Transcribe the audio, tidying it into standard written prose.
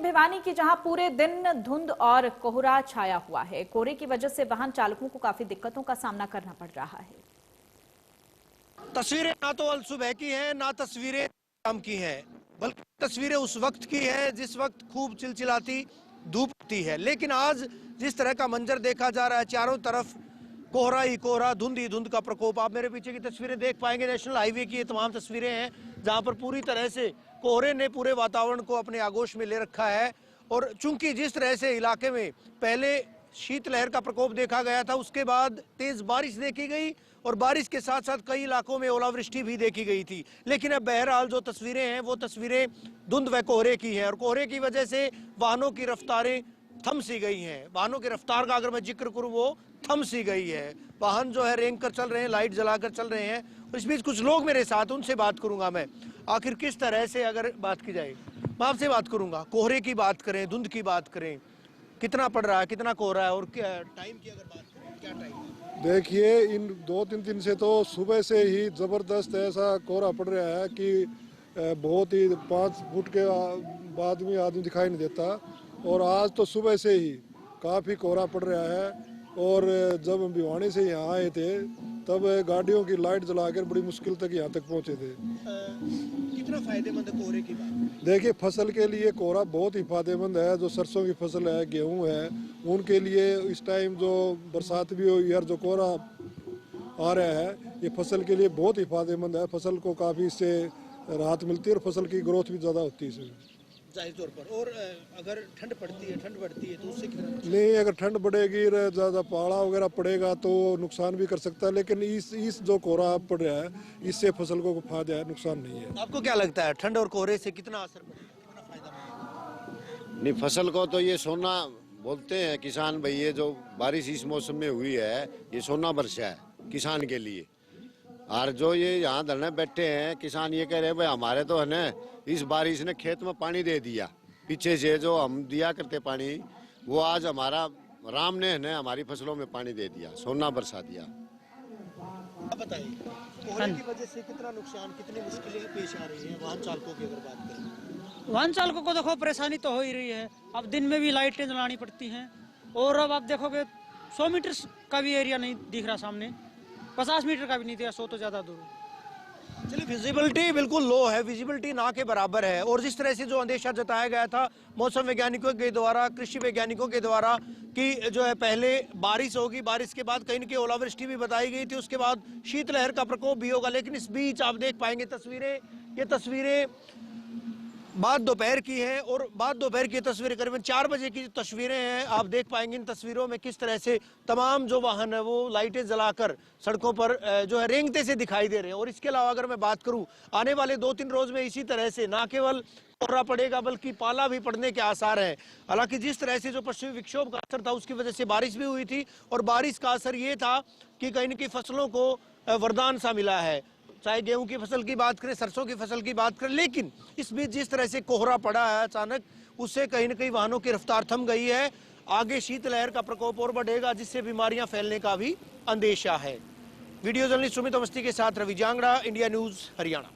भिवानी की, जहां पूरे दिन धुंध और कोहरा छाया हुआ है। कोहरे की वजह से वाहन चालकों को काफी दिक्कतों का सामना करना पड़ रहा है। तस्वीरें ना तो अल सुबह की हैं, ना तस्वीरें शाम की हैं, बल्कि तस्वीरें उस वक्त की हैं जिस वक्त खूब चिलचिलाती धूप होती है। लेकिन आज जिस तरह का मंजर देखा जा रहा है, चारों तरफ कोहरा ही कोहरा, धुंध ही धुंध का प्रकोप। आप मेरे पीछे की तस्वीरें देख पाएंगे, नेशनल हाईवे की ये तमाम तस्वीरें हैं जहां पर पूरी तरह से कोहरे ने पूरे वातावरण को अपने आगोश में ले रखा है। और चूंकि जिस तरह से इलाके में पहले शीतलहर का प्रकोप देखा गया था, उसके बाद तेज बारिश देखी गई और बारिश के साथ साथ कई इलाकों में ओलावृष्टि भी देखी गई थी। लेकिन अब बहरहाल जो तस्वीरें हैं वो तस्वीरें धुंध व कोहरे की हैं और कोहरे की वजह से वाहनों की रफ्तारें थम सी गई हैं। वाहनों की रफ्तार का अगर मैं जिक्र करूं, वो थम सी गई है। वाहन जो है रेंग कर चल रहे हैं, लाइट जलाकर चल रहे हैं। और इस बीच कुछ लोग मेरे साथ, उनसे बात करूंगा मैं। आखिर किस तरह से अगर बात की जाए, मैं आपसे बात करूंगा, कोहरे की बात करें, धुंध की बात करें, कितना पड़ रहा है, कितना कोहरा है और क्या टाइम की अगर बात करें, क्या टाइम है? देखिए, इन 2-3 दिन से तो सुबह से ही जबरदस्त ऐसा कोहरा पड़ रहा है कि बहुत ही 5 फुट के बाद में आदमी दिखाई नहीं देता। और आज तो सुबह से ही काफ़ी कोहरा पड़ रहा है। और जब हम भिवानी से यहाँ आए थे तब गाड़ियों की लाइट जलाकर बड़ी मुश्किल तक यहाँ तक पहुँचे थे। कितना फायदेमंद है कोहरे की बात? देखिए, फसल के लिए कोहरा बहुत ही फायदेमंद है। जो सरसों की फसल है, गेहूं है, उनके लिए इस टाइम जो बरसात भी हुई है, जो कोहरा आ रहा है, ये फसल के लिए बहुत ही फायदेमंद है। फसल को काफ़ी इससे राहत मिलती है और फसल की ग्रोथ भी ज़्यादा होती है इसमें, जाहिर तौर पर। और अगर ठंड बढ़ती है तो उससे नहीं, अगर ठंड बढ़ेगी, ज़्यादा पाला वगैरह पड़ेगा तो नुकसान भी कर सकता है। लेकिन इस जो कोहरा पड़ रहा है, इससे फसल को फायदा है, नुकसान नहीं है। आपको क्या लगता है, ठंड और कोहरे से कितना असर पड़ेगा, कितना फायदा मिलेगा? नहीं, फसल को तो ये सोना बोलते हैं किसान भाई। ये जो बारिश इस मौसम में हुई है, ये सोना वर्षा है किसान के लिए। और जो ये यहाँ धरने बैठे हैं किसान, ये कह रहे हैं भाई हमारे तो है ना, इस बारिश ने खेत में पानी दे दिया। पीछे से जो हम दिया करते पानी, वो आज हमारा राम ने है ना हमारी फसलों में पानी दे दिया, सोना बरसा दिया। आप बताइए, कोहरे की वजह से कितना नुकसान, कितनी मुश्किलें पेश आ रही हैं वाहन चालकों की अगर बात करें? वाहन चालकों को देखो परेशानी तो हो ही रही है। अब दिन में भी लाइटें जलानी पड़ती हैं। और अब आप देखोगे 100 मीटर का भी एरिया नहीं दिख रहा सामने, 50 मीटर का भी नहीं दिया, 100 तो ज्यादा दूर। चलिए, विजिबिलिटी बिल्कुल लो है, विजिबिलिटी ना के बराबर है। और जिस तरह से जो अंदेशा जताया गया था मौसम वैज्ञानिकों के द्वारा, कृषि वैज्ञानिकों के द्वारा, कि जो है पहले बारिश होगी, बारिश के बाद कहीं न कहीं ओलावृष्टि भी बताई गई थी, उसके बाद शीतलहर का प्रकोप भी होगा। लेकिन इस बीच आप देख पाएंगे तस्वीरें, ये तस्वीरें बाद दोपहर की हैं और बाद दोपहर की तस्वीरें करीबन 4 बजे की तस्वीरें हैं। आप देख पाएंगे इन तस्वीरों में किस तरह से तमाम जो वाहन है वो लाइटें जलाकर सड़कों पर जो है रेंगते से दिखाई दे रहे हैं। और इसके अलावा अगर मैं बात करूं, आने वाले 2-3 रोज में इसी तरह से ना केवल कोहरा पड़ेगा बल्कि पाला भी पड़ने के आसार हैं। हालांकि जिस तरह से जो पश्चिमी विक्षोभ का असर था उसकी वजह से बारिश भी हुई थी और बारिश का असर ये था कि कहीं न कहीं फसलों को वरदान सा मिला है, चाहे गेहूं की फसल की बात करें, सरसों की फसल की बात करें। लेकिन इस बीच जिस तरह से कोहरा पड़ा है अचानक, उससे कहीं न कहीं वाहनों की रफ्तार थम गई है। आगे शीतलहर का प्रकोप और बढ़ेगा जिससे बीमारियां फैलने का भी अंदेशा है। वीडियो जर्नलिस्ट सुमित अवस्थी के साथ रवि जांगड़ा, इंडिया न्यूज, हरियाणा।